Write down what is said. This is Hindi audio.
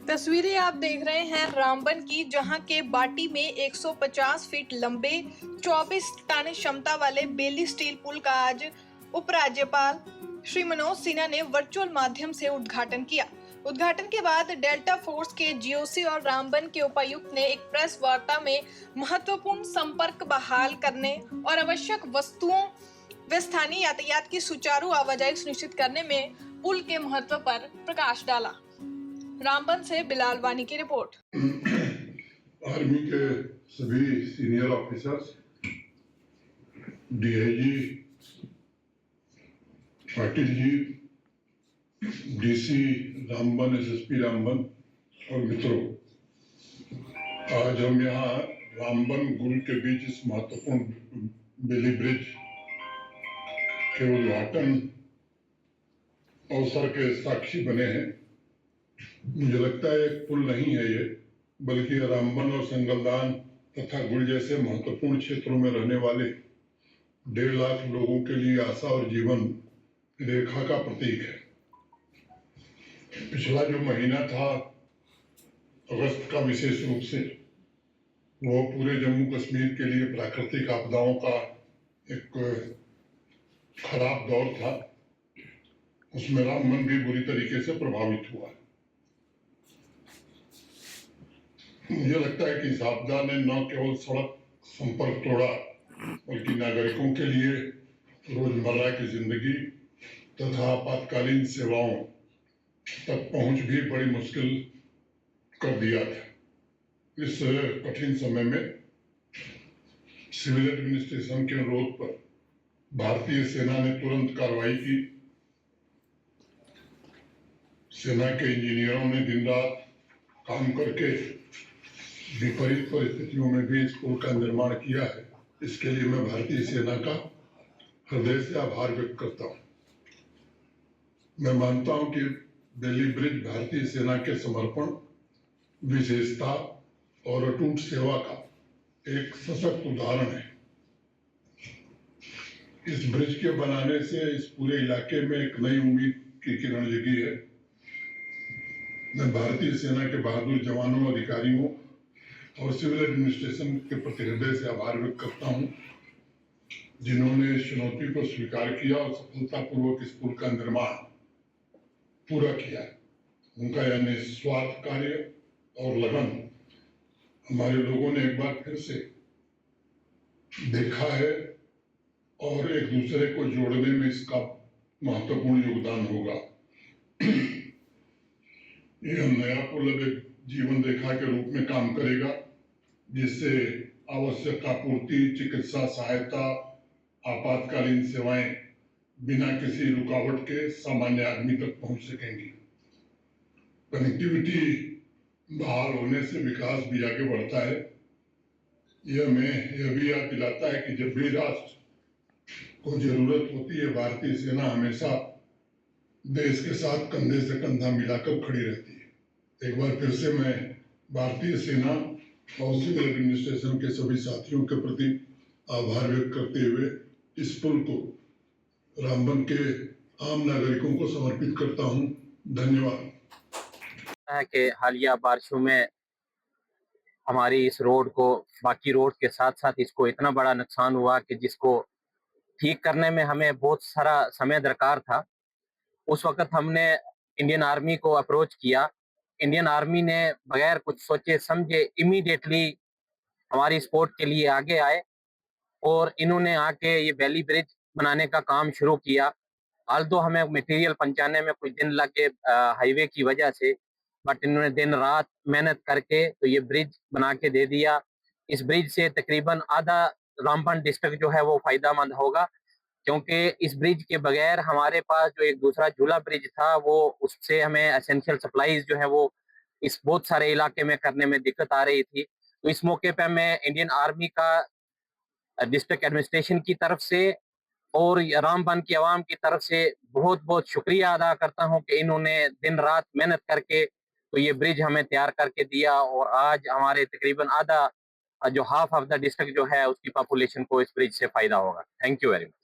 तस्वीरें आप देख रहे हैं रामबन की, जहां के बाटी में 150 फीट लंबे 24 टन क्षमता वाले बेली स्टील पुल का आज उपराज्यपाल श्री मनोज सिन्हा ने वर्चुअल माध्यम से उद्घाटन किया। उद्घाटन के बाद डेल्टा फोर्स के जीओसी और रामबन के उपायुक्त ने एक प्रेस वार्ता में महत्वपूर्ण संपर्क बहाल करने और आवश्यक वस्तुओं व स्थानीय यातायात की सुचारू आवाजाही सुनिश्चित करने में पुल के महत्व पर प्रकाश डाला। रामबन से बिलाल वानी की रिपोर्ट। आर्मी के सभी senior officers, DIG, Patil ji, DC Ramban, SSP Ramban और मित्रों, आज हम यहाँ रामबन गुल के बीच इस महत्वपूर्ण बेली ब्रिज के उद्घाटन अवसर के साक्षी बने हैं। मुझे लगता है एक पुल नहीं है ये, बल्कि रामबन और संगलदान तथा गुल जैसे महत्वपूर्ण क्षेत्रों में रहने वाले 1.5 लाख लोगों के लिए आशा और जीवन रेखा का प्रतीक है। पिछला जो महीना था अगस्त का, विशेष रूप से वो पूरे जम्मू कश्मीर के लिए प्राकृतिक आपदाओं का एक खराब दौर था। उसमें रामबन भी बुरी तरीके से प्रभावित हुआ। मुझे लगता है कि इस आपदा ने न केवल सड़क संपर्क तोड़ा, बल्कि नागरिकों के लिए रोजमर्रा की जिंदगी तथा आपातकालीन सेवाओं तक पहुंच भी बड़ी मुश्किल कर दिया था। इस कठिन समय में सिविल एडमिनिस्ट्रेशन के अनुरोध पर भारतीय सेना ने तुरंत कार्रवाई की। सेना के इंजीनियरों ने दिन रात काम करके विपरीत परिस्थितियों में भी इस पुल का निर्माण किया है। इसके लिए मैं भारतीय सेना का हृदय से आभार व्यक्त करता हूं। मैं मानता हूं कि बेली ब्रिज भारतीय सेना के समर्पण, विशेषता और अटूट सेवा का एक सशक्त उदाहरण है। इस ब्रिज के बनाने से इस पूरे इलाके में एक नई उम्मीद की किरण जगी है। मैं भारतीय सेना के बहादुर जवानों, अधिकारियों और सिविल एडमिनिस्ट्रेशन के प्रति हृदय से आभार व्यक्त करता हूं, जिन्होंने इस चुनौती को स्वीकार किया और सफलतापूर्वक इस पुल का निर्माण पूरा किया। उनका यह निस्वार्थ कार्य और लगन हमारे लोगों ने एक बार फिर से देखा है और एक दूसरे को जोड़ने में इसका महत्वपूर्ण योगदान होगा। यह नया पुल अब एक जीवन रेखा के रूप में काम करेगा, जिससे आवश्यक आपूर्ति, चिकित्सा सहायता, आपातकालीन सेवाएं बिना किसी रुकावट के सामान्य आदमी तक पहुंच सकेंगी। कनेक्टिविटी बहाल होने से विकास भी आगे बढ़ता है। यह भी याद दिलाता है कि जब भी राष्ट्र को जरूरत होती है, भारतीय सेना हमेशा देश के साथ कंधे से कंधा मिलाकर खड़ी रहती है। एक बार फिर से मैं भारतीय सेना और सिविल एडमिनिस्ट्रेशन के सभी साथियों के प्रति आभार व्यक्त करते हुए इस पुल को रामबन के आम नागरिकों को समर्पित करता हूं। धन्यवाद। कि हालिया बारिशों में हमारी इस रोड को, बाकी रोड के साथ साथ इसको इतना बड़ा नुकसान हुआ कि जिसको ठीक करने में हमें बहुत सारा समय दरकार था। उस वक्त हमने इंडियन आर्मी को अप्रोच किया। इंडियन आर्मी ने बगैर कुछ सोचे समझे इमीडिएटली हमारी सपोर्ट के लिए आगे आए और इन्होंने आके ये बेली ब्रिज बनाने का काम शुरू किया। आल्दो हमें मटेरियल पहुंचाने में कुछ दिन लगे हाईवे की वजह से, बट इन्होंने दिन रात मेहनत करके तो ये ब्रिज बना के दे दिया। इस ब्रिज से तकरीबन आधा रामबन डिस्ट्रिक्ट जो है वो फायदामंद होगा, क्योंकि इस ब्रिज के बगैर हमारे पास जो एक दूसरा झूला ब्रिज था वो उससे हमें एसेंशियल सप्लाईज जो है वो इस बहुत सारे इलाके में करने में दिक्कत आ रही थी। तो इस मौके पर मैं इंडियन आर्मी का डिस्ट्रिक्ट एडमिनिस्ट्रेशन की तरफ से और रामबन की आवाम की तरफ से बहुत बहुत शुक्रिया अदा करता हूं कि इन्होंने दिन रात मेहनत करके तो ये ब्रिज हमें तैयार करके दिया और आज हमारे तकरीबन आधा जो हाफ ऑफ द डिस्ट्रिक्ट जो है उसकी पॉपुलेशन को इस ब्रिज से फायदा होगा। Thank you very much.